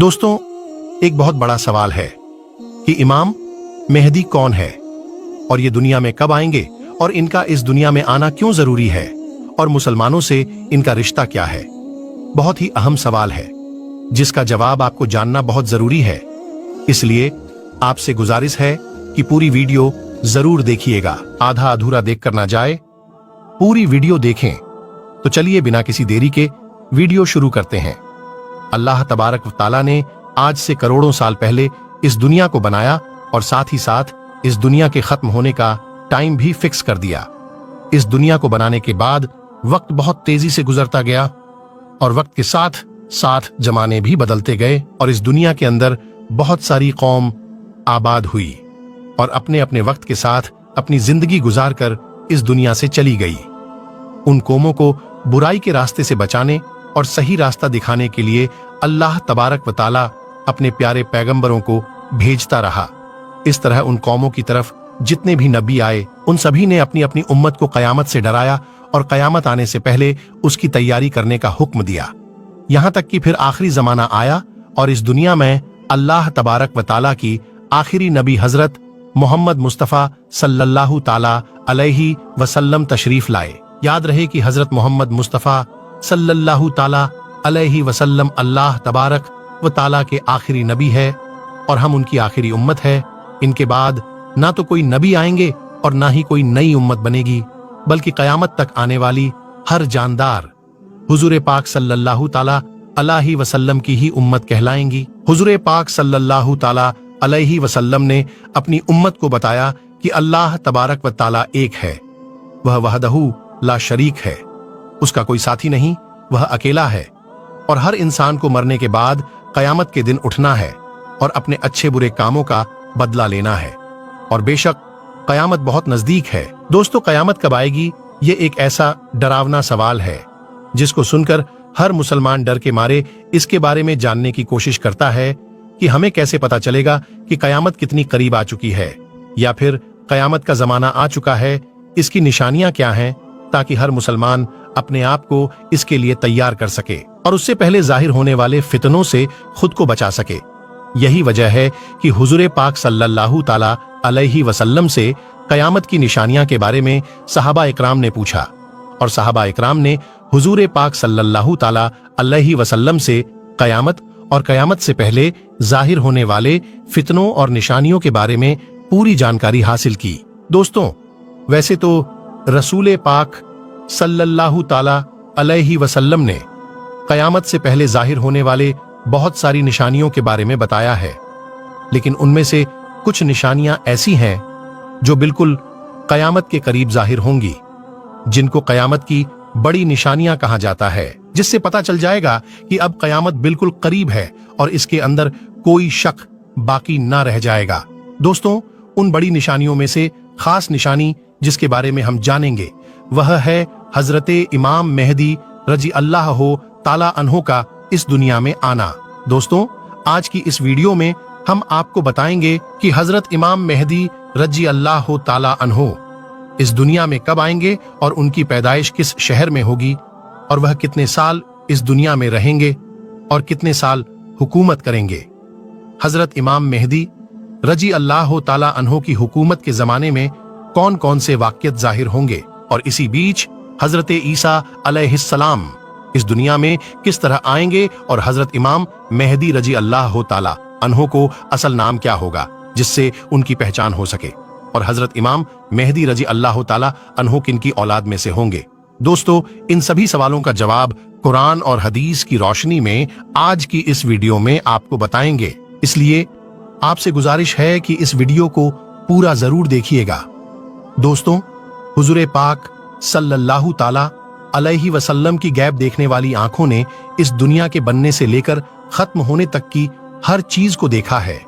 दोस्तों, एक बहुत बड़ा सवाल है कि इमाम मेहदी कौन है और ये दुनिया में कब आएंगे और इनका इस दुनिया में आना क्यों जरूरी है और मुसलमानों से इनका रिश्ता क्या है। बहुत ही अहम सवाल है जिसका जवाब आपको जानना बहुत जरूरी है। इसलिए आपसे गुजारिश है कि पूरी वीडियो जरूर देखिएगा, आधा अधूरा देखकर ना जाए, पूरी वीडियो देखें। तो चलिए बिना किसी देरी के वीडियो शुरू करते हैं। अल्लाह तबारक व तआला ने आज से करोड़ों साल पहले इस दुनिया को बनाया और साथ ही साथ इस दुनिया के खत्म होने का टाइम भी फिक्स कर दिया। इस दुनिया को बनाने के बाद वक्त बहुत तेजी से गुजरता गया और वक्त के साथ साथ जमाने भी बदलते गए और इस दुनिया के अंदर बहुत सारी कौम आबाद हुई और अपने अपने वक्त के साथ अपनी जिंदगी गुजार कर इस दुनिया से चली गई। उन कौमों को बुराई के रास्ते से बचाने और सही रास्ता दिखाने के लिए अल्लाह तबारक व तआला अपने प्यारे पैगंबरों को भेजता रहा। इस तरह उन कौमों की तरफ जितने भी नबी आए उन सभी ने अपनी अपनी उम्मत को कयामत से डराया और कयामत आने से पहले उसकी तैयारी करने का हुक्म दिया। यहाँ तक कि फिर आखिरी जमाना आया और इस दुनिया में अल्लाह तबारक व तआला की आखिरी नबी हजरत मोहम्मद मुस्तफ़ा सल्लल्लाहु ताला अलैहि वसल्लम तशरीफ लाए। याद रहे कि हजरत मोहम्मद मुस्तफ़ा सल्लल्लाहु ताला अलैहि वसल्लम अल्लाह तबारक व ताला के आखिरी नबी है और हम उनकी आखिरी उम्मत है। इनके बाद ना तो कोई नबी आएंगे और ना ही कोई नई उम्मत बनेगी, बल्कि कयामत तक आने वाली हर जानदार हुजूर पाक सल्लल्लाहु ताला अलैहि वसल्लम की ही उम्मत कहलाएंगी। हुजूर पाक सल्लल्लाहु ताला अलैहि वसल्लम ने अपनी उम्मत को बताया कि अल्लाह तबारक व ताला एक है, वह वहदहू ला शरीक है, उसका कोई साथी नहीं, वह अकेला है और हर इंसान को मरने के बाद कयामत के दिन उठना है और अपने अच्छे बुरे कामों का बदला लेना है और बेशक कयामत बहुत नजदीक है। दोस्तों, कयामत कब आएगी, ये एक ऐसा डरावना सवाल है जिसको सुनकर हर मुसलमान डर के मारे इसके बारे में जानने की कोशिश करता है कि हमें कैसे पता चलेगा कि कयामत कितनी करीब आ चुकी है या फिर कयामत का जमाना आ चुका है, इसकी निशानियां क्या हैं, ताकि हर मुसलमान अपने आप को इसके लिए तैयार कर सके और उससे पहले जाहिर होने वाले फितनों से खुद को बचा सके। यही वजह है कि हुजूर पाक सल्लल्लाहु ताला अलैहि वसल्लम से कयामत की निशानियां के बारे में सहाबा इकराम ने पूछा और सहाबा इकराम ने हुजूर पाक सल्लल्लाहु ताला अलैहि वसल्लम से कयामत और कयामत से पहले जाहिर होने वाले फितनों और निशानियों के बारे में पूरी जानकारी हासिल की। दोस्तों, वैसे तो रसूल पाक सल्लल्लाहु ताला अलैहि वसल्लम ने कयामत से पहले जाहिर होने वाले बहुत सारी निशानियों के बारे में बताया है, लेकिन उनमें से कुछ निशानियां ऐसी हैं जो बिल्कुल कयामत के करीब जाहिर होंगी, जिनको कयामत की बड़ी निशानियां कहा जाता है, जिससे पता चल जाएगा कि अब कयामत बिल्कुल करीब है और इसके अंदर कोई शक बाकी ना रह जाएगा। दोस्तों, उन बड़ी निशानियों में से खास निशानी जिसके बारे में हम जानेंगे वह है हजरत इमाम मेहदी रजी अल्लाह ताला अन्हो का इस दुनिया में आना। दोस्तों, आज की इस वीडियो में हम आपको बताएंगे कि हजरत इमाम मेहदी रजी अल्लाह ताला अन्हो इस दुनिया में कब आएंगे और उनकी पैदाइश किस शहर में होगी और वह कितने साल इस दुनिया में रहेंगे और कितने साल हुकूमत करेंगे। हजरत इमाम मेहदी रजी अल्लाह ताला अन्हो की हुकूमत के जमाने में कौन कौन से वाक़ियत जाहिर होंगे और इसी बीच हजरत ईसा अलैहिस्सलाम इस दुनिया में किस तरह आएंगे और हजरत इमाम मेहदी रजी अल्लाह ताला अन्हो को असल नाम क्या होगा जिससे उनकी पहचान हो सके और हजरत इमाम मेहदी रजी अल्लाह ताला अन्हो किनकी औलाद में से होंगे। दोस्तों, इन सभी सवालों का जवाब कुरान और हदीस की रोशनी में आज की इस वीडियो में आपको बताएंगे। इसलिए आपसे गुजारिश है कि इस वीडियो को पूरा जरूर देखिएगा। दोस्तों, हुजूर पाक सल्लल्लाहु ताला अलैहि वसल्लम की गैब देखने वाली आंखों ने इस दुनिया के बनने से लेकर खत्म होने तक की हर चीज को देखा है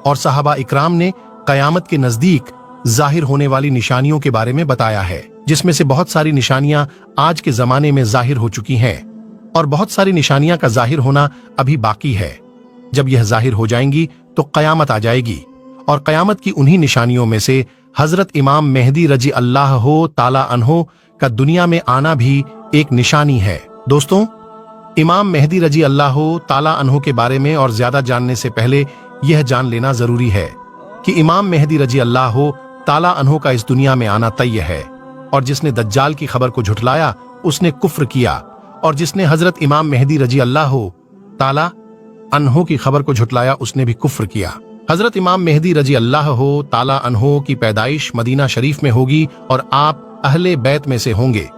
और सहाबा इकराम ने कयामत के नजदीक जाहिर होने वाली निशानियों के बारे में बताया है, जिसमें से बहुत सारी निशानियां आज के जमाने में जाहिर हो चुकी हैं और बहुत सारी निशानियां का जाहिर होना अभी बाकी है। जब यह जाहिर हो जाएंगी तो कयामत आ जाएगी और कयामत की उन्हीं निशानियों में से हजरत इमाम मेहदी रजी अल्लाह ताला अन्हो का दुनिया में आना भी एक निशानी है। दोस्तों, इमाम मेहदी रजी अल्लाह ताला अन्हु के बारे में और ज्यादा जानने से पहले यह जान लेना जरूरी है कि इमाम मेहदी रजी अल्लाह ताला अन्हु का इस दुनिया में आना तय है, और जिसने दज्जाल की खबर को झुठलाया उसने कुफ्र किया, और जिसने हजरत इमाम मेहदी रजी अल्लाह ताला अन्हु की खबर को झुठलाया उसने भी कुफ्र किया। हजरत इमाम मेहदी रजी अल्लाह ताला अन्हु की पैदाइश मदीना शरीफ में होगी और आप अहले बैत में से होंगे।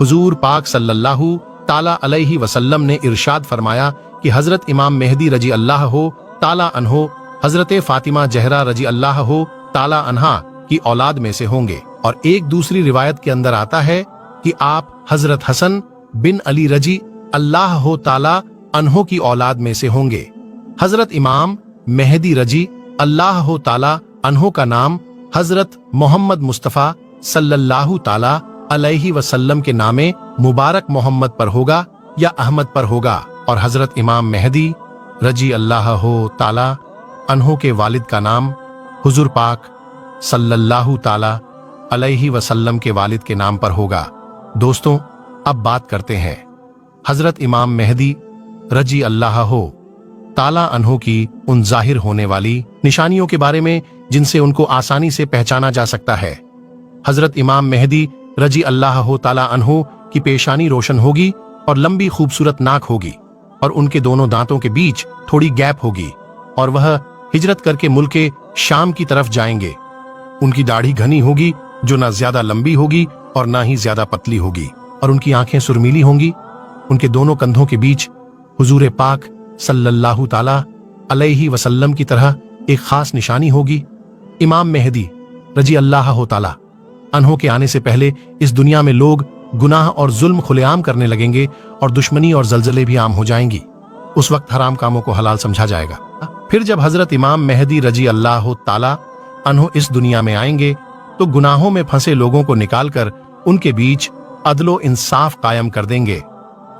हुजूर पाक सल्लल्लाहु ताला अलैहि वसल्लम ने इरशाद फरमाया कि हजरत इमाम मेहदी रजी अल्लाह ताला अन्हु हजरत फातिमा जहरा रजी अल्लाह ताला अन्हा की औलाद में से होंगे। और एक दूसरी रिवायत के अंदर आता है कि आप हजरत हसन बिन अली रजी अल्लाह ताला अन्हु की औलाद में से होंगे। हजरत इमाम मेहदी रजी अल्लाह ताला अन्हु का नाम हजरत मोहम्मद मुस्तफ़ा सल्लल्लाहु ताला अलैहि वसल्लम के नामे मुबारक मोहम्मद पर होगा या अहमद पर होगा, और हजरत इमाम मेहदी रजी अल्लाह ताला अन्हु के वालिद का नाम हुजूर पाक सल्लल्लाहु ताला अलैहि वसल्लम के वालिद के नाम पर होगा। दोस्तों, अब बात करते हैं हजरत इमाम मेहदी रजी अल्लाह ताला अन्हु की उन जाहिर होने वाली निशानियों के बारे में जिनसे उनको आसानी से पहचाना जा सकता है। हजरत इमाम मेहदी रजी अल्लाह ताला अन्हु की पेशानी रोशन होगी और लंबी खूबसूरत नाक होगी, और उनके दोनों दांतों के बीच थोड़ी गैप होगी, और वह हिजरत करके मुल्के शाम की तरफ जाएंगे। उनकी दाढ़ी घनी होगी जो ना ज्यादा लंबी होगी और ना ही ज्यादा पतली होगी, और उनकी आंखें सुरमीली होंगी। उनके दोनों कंधों के बीच हुजूर पाक सल्लल्लाहु ताला अलैहि वसल्लम की तरह एक खास निशानी होगी। इमाम मेहदी रजी अल्लाह ताला अन्हु के आने से पहले इस दुनिया में लोग गुनाह और जुल्म खुलेआम करने लगेंगे और दुश्मनी और जलजले भी आम हो जाएंगी। उस वक्त हराम कामों को हलाल समझा जाएगा। फिर जब हजरत इमाम मेहदी रजी अल्लाह ताला अन्हु इस दुनिया में आएंगे तो गुनाहों में फंसे लोगों को निकालकर उनके बीच अदलो इंसाफ कायम कर देंगे।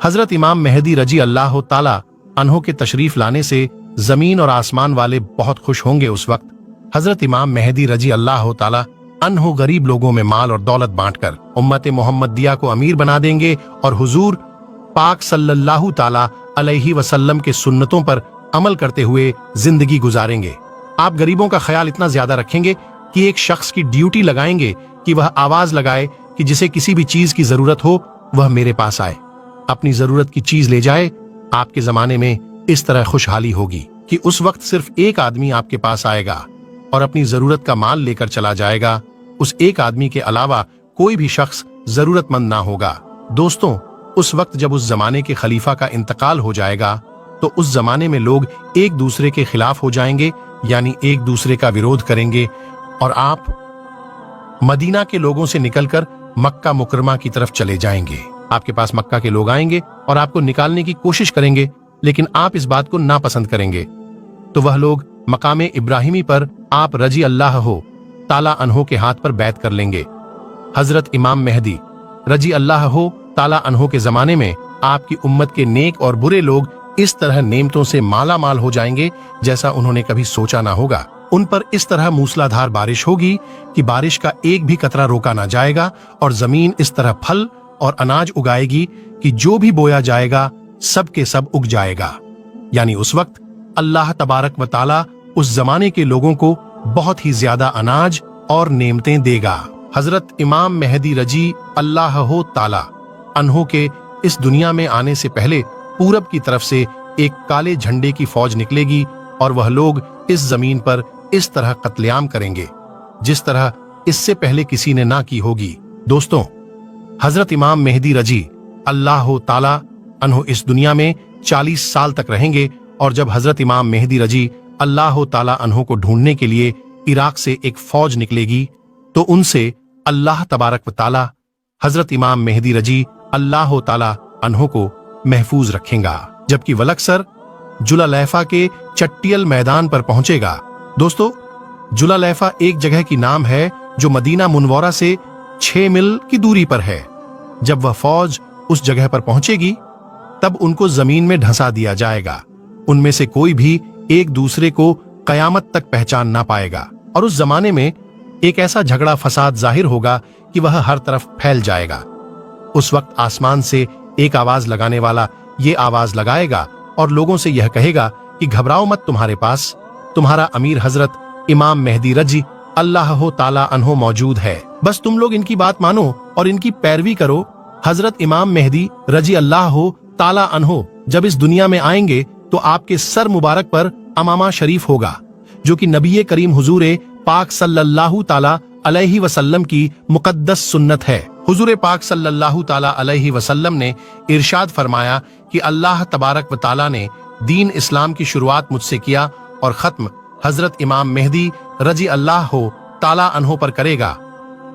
हजरत इमाम मेहदी रजी अल्लाह ताला अन्हु के तशरीफ लाने से जमीन और आसमान वाले बहुत खुश होंगे। उस वक्त हजरत इमाम मेहदी रजी अल्लाह ताला अन्हु गरीब लोगों में माल और दौलत बांटकर उम्मत मोहम्मदिया को अमीर बना देंगे और हुजूर पाक सल्लल्लाहु ताला अलैहि वसल्लम के सुन्नतों पर अमल करते हुए जिंदगी गुजारेंगे। आप गरीबों का ख्याल इतना ज्यादा रखेंगे कि एक शख्स की ड्यूटी लगाएंगे कि वह आवाज लगाए कि जिसे किसी भी चीज की जरूरत हो वह मेरे पास आए, अपनी जरूरत की चीज ले जाए। आपके जमाने में इस तरह खुशहाली होगी कि उस वक्त सिर्फ एक आदमी आपके पास आएगा और अपनी जरूरत का माल लेकर चला जाएगा। उस एक आदमी के अलावा कोई भी शख्स जरूरतमंद ना होगा। दोस्तों, उस वक्त जब उस जमाने के खलीफा का इंतकाल हो जाएगा तो उस जमाने में लोग एक दूसरे के खिलाफ हो जाएंगे, यानी एक दूसरे का विरोध करेंगे, और आप मदीना के लोगों से निकलकर मक्का मुकरमा की तरफ चले जाएंगे। आपके पास मक्का के लोग आएंगे और आपको निकालने की कोशिश करेंगे, लेकिन आप इस बात को नापसंद करेंगे। तो वह लोग मकामे इब्राहिमी पर आप रजी अल्लाह ताला अन्हु के हाथ पर बैत कर लेंगे। हजरत इमाम मेहदी रजी अल्लाह ताला अन्हु के जमाने में आपकी उम्मत के नेक और बुरे लोग इस तरह नेमतों से माला माल हो जाएंगे जैसा उन्होंने कभी सोचा ना होगा। उन पर इस तरह मूसलाधार बारिश होगी कि बारिश का एक भी कतरा रोका ना जाएगा, और जमीन इस तरह फल और अनाज उगाएगी कि जो भी बोया जाएगा सब के सब उग जाएगा। यानी उस वक्त अल्लाह तबारक व ताला उस जमाने के लोगों को बहुत ही ज्यादा अनाज और नेमतें देगा। हजरत इमाम मेहदी रजी अल्लाह ताला अन्हु के इस दुनिया में आने से पहले पूरब की तरफ से एक काले झंडे की फौज निकलेगी और वह लोग इस जमीन पर इस तरह कत्लेआम करेंगे जिस तरह इससे पहले किसी ने ना की होगी। दोस्तों, हजरत इमाम मेहदी रजी अल्लाह ताला अन्हु इस दुनिया में 40 साल तक रहेंगे, और जब हजरत इमाम मेहदी रजी अल्लाह ताला अन्हु को ढूंढने के लिए इराक से एक फौज निकलेगी तो उनसे अल्लाह तबारक व ताला हजरत इमाम मेहदी रजी अल्लाह ताला अन्हु को महफूज रखेगा, जबकि वलक्सर जुलालैफा के चट्टियल मैदान पर पहुंचेगा। दोस्तों, जुलालैफा एक जगह की नाम है जो मदीना मुनव्वरा से 6 मील की दूरी पर है। जब वह फौज उस जगह पर पहुंचेगी तब उनको जमीन में ढसा दिया जाएगा। उनमें से कोई भी एक दूसरे को कयामत तक पहचान ना पाएगा, और उस जमाने में एक ऐसा झगड़ा फसाद जाहिर होगा कि वह हर तरफ फैल जाएगा। उस वक्त आसमान से एक आवाज लगाने वाला ये आवाज लगाएगा और लोगों से यह कहेगा कि घबराओ मत, तुम्हारे पास तुम्हारा अमीर हजरत इमाम मेहदी रजी अल्लाह ताला अन्हो मौजूद है। बस तुम लोग इनकी बात मानो और इनकी पैरवी करो। हजरत इमाम मेहदी रजी अल्लाह ताला अन्हो जब इस दुनिया में आएंगे तो आपके सर मुबारक पर अमामा शरीफ होगा, जो कि नबी करीम हुजूर पाक सल्लल्लाहु ताला अलैहि वसल्लम की मुकद्दस सुन्नत है। हुजूर पाक सल्लल्लाहु ताला अलैहि वसल्लम ने इरशाद फरमाया कि अल्लाह तबारक व ताला ने दीन इस्लाम की शुरुआत मुझसे किया और खत्म हजरत इमाम मेहदी रजी अल्लाह ताला अन्हो पर करेगा।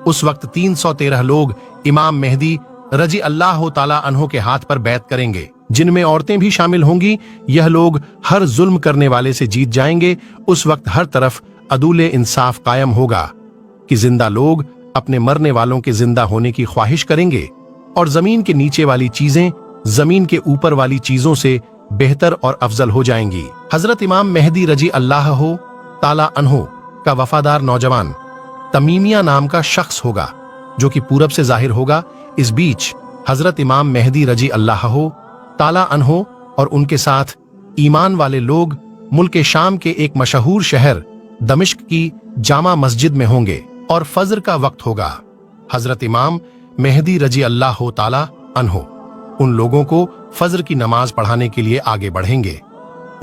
उस वक्त 313 लोग इमाम मेहदी रजी अल्लाह ताला अन्हो के हाथ पर बैत करेंगे, जिनमें औरतें भी शामिल होंगी। यह लोग हर जुल्म करने वाले से जीत जाएंगे। उस वक्त हर तरफ अदूल इंसाफ कायम होगा कि जिंदा लोग अपने मरने वालों के जिंदा होने की ख्वाहिश करेंगे और जमीन के नीचे वाली चीजें जमीन के ऊपर वाली चीजों से बेहतर और अफजल हो जाएंगी। हजरत इमाम मेहदी रजी अल्लाह ताला अन्हो का वफादार नौजवान तमीमिया नाम का शख्स होगा, जो कि पूरब से जाहिर होगा। इस बीच हजरत इमाम मेहदी रजी अल्लाह ताला अन्हो और उनके साथ ईमान वाले लोग मुल्क शाम के एक मशहूर शहर दमिश्क की जामा मस्जिद में होंगे और फजर का वक्त होगा। हजरत इमाम मेहदी रजी अल्लाह ताला अन्हो उन लोगों को फजर की नमाज पढ़ाने के लिए आगे बढ़ेंगे।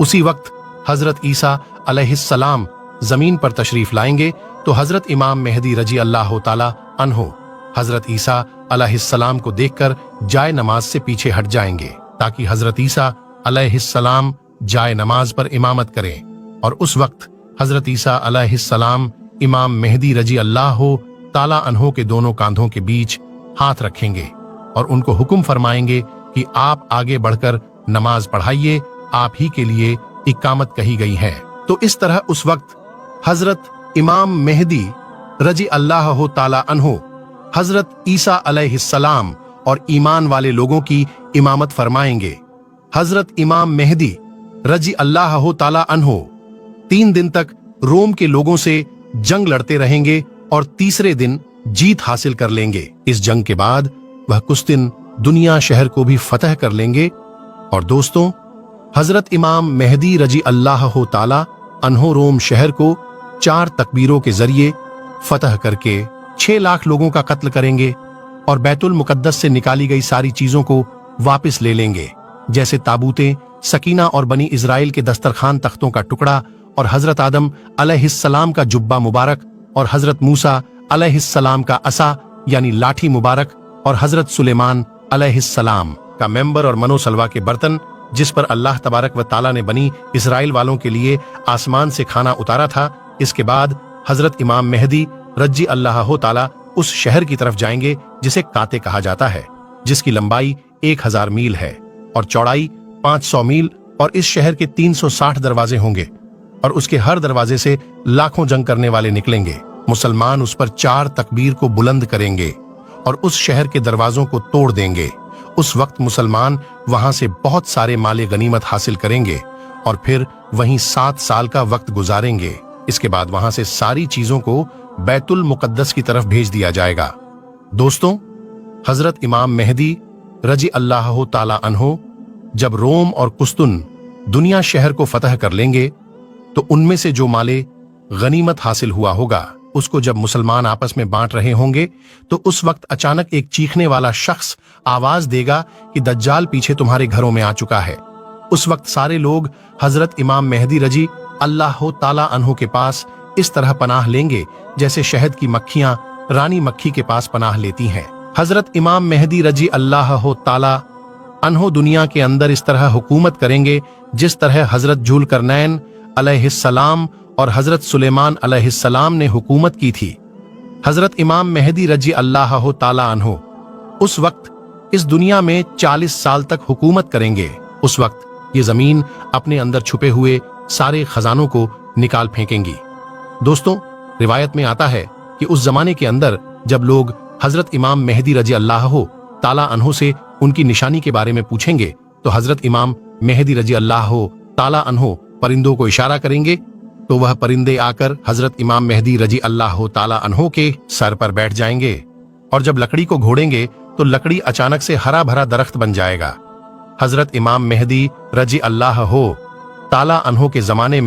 उसी वक्त हजरत ईसा अलैहिस्सलाम जमीन पर तशरीफ लाएंगे तो हजरत इमाम मेहदी रजी अल्लाह ताला अन्हो हजरत ईसा अलैहिस्सलाम को देखकर जाए नमाज से पीछे हट जाएंगे, ताकि हजरत ईसा अलैहिस्सलाम जाए नमाज पर इमामत करें। और उस वक्त हजरत ईसा अलैहिस्सलाम इमाम मेहदी रजी अल्लाह ताला अन्हो के दोनों कांधों के बीच हाथ रखेंगे और उनको हुक्म फरमाएंगे कि आप आगे बढ़कर नमाज पढ़ाइए, आप ही के लिए इकामत कही गई है। तो इस तरह उस वक्त हजरत इमाम मेहदी रजी अल्लाह ताला अन्हो हजरत ईसा अलैहिस्सलाम और ईमान वाले लोगों की इमामत फरमाएंगे। हजरत इमाम मेहदी रजी अल्लाह ताला अन्हो 3 दिन तक रोम के लोगों से जंग लड़ते रहेंगे और तीसरे दिन जीत हासिल कर लेंगे। इस जंग के बाद वह कुछ दिन दुनिया शहर को भी फतह कर लेंगे। और दोस्तों, हजरत इमाम मेहदी रजी अल्लाह ताला अन्हो रोम शहर को 4 तकबीरों के जरिए फतह करके 6 लाख लोगों का कत्ल करेंगे और बैतुल मुकद्दस से निकाली गई सारी चीजों को वापस ले लेंगे, जैसे ताबूतें, सकीना और बनी इजराइल के दस्तरखान तख्तों का टुकड़ा और हजरत आदम अलैहिस्सलाम का जुब्बा मुबारक और हजरत मूसा अलैहिस्सलाम का असा यानी लाठी मुबारक और हजरत सुलेमान अलैहिस्सलाम का मेंबर और मनोसलवा के बर्तन, जिस पर अल्लाह तबारक व ताला ने बनी इस्राइल वालों के लिए आसमान से खाना उतारा था। इसके बाद हजरत इमाम मेहदी रजी अल्लाह ताला उस शहर की तरफ जाएंगे जिसे काते कहा जाता है, जिसकी लंबाई 1000 मील है और चौड़ाई 500 मील, और इस शहर के 360 दरवाजे होंगे और उसके हर दरवाजे से लाखों जंग करने वाले निकलेंगे। मुसलमान उस पर 4 तकबीर को बुलंद करेंगे और उस शहर के दरवाजों को तोड़ देंगे। उस वक्त मुसलमान वहां से बहुत सारे माले गनीमत हासिल करेंगे और फिर वहीं 7 साल का वक्त गुजारेंगे। इसके बाद वहां से सारी चीजों को बैतुल मुकद्दस की तरफ भेज दिया जाएगा। दोस्तों, हजरत इमाम मेहदी रजी अल्लाह ताला अन्हो जब रोम और कुस्तुन दुनिया शहर को फतह कर लेंगे तो उनमें से जो माले गनीमत हासिल हुआ होगा उसको जब मुसलमान आपस में बांट रहे होंगे तो उस वक्त अचानक एक चीखने वाला शख्स आवाज देगा कि दज्जाल पीछे तुम्हारे घरों में आ चुका है। उस वक्त सारे लोग हजरत इमाम मेहदी रजी अल्लाह ताला अन्हो के पास इस तरह पनाह लेंगे जैसे शहद की मक्खियां रानी मक्खी के पास पनाह लेती हैं। हजरत इमाम मेहदी रजी अल्लाह ताला अन्हो दुनिया के अंदर इस तरह हुकूमत करेंगे जिस तरह हजरत जुल्करनैन अलैहिस्सलाम और हजरत सुलेमान अलैहिस्सलाम ने हुकूमत की थी। हजरत इमाम मेहदी रजी अल्लाह ताला अन्हो उस वक्त इस दुनिया में 40 साल तक हुकूमत करेंगे। उस वक्त ये जमीन अपने अंदर छुपे हुए सारे खजानों को निकाल फेंकेंगी। दोस्तों, रिवायत में आता है कि उस जमाने के अंदर जब लोग हजरत इमाम मेहदी रजी अल्लाह ताला अन्हो से उनकी निशानी के बारे में पूछेंगे तो हजरत इमाम मेहदी रजी अल्लाह ताला अन्हो परिंदों को इशारा करेंगे तो वह परिंदे आकर हजरत इमाम मेहदी रजी अल्लाह ताला अन्हो के सर पर बैठ जाएंगे और जब लकड़ी को घोड़ेंगे तो लकड़ी अचानक से हरा भरा दरख्त बन जाएगा حضرت امام مہدی رضی اللہ ہو تعالی عنہ کے زمانے میں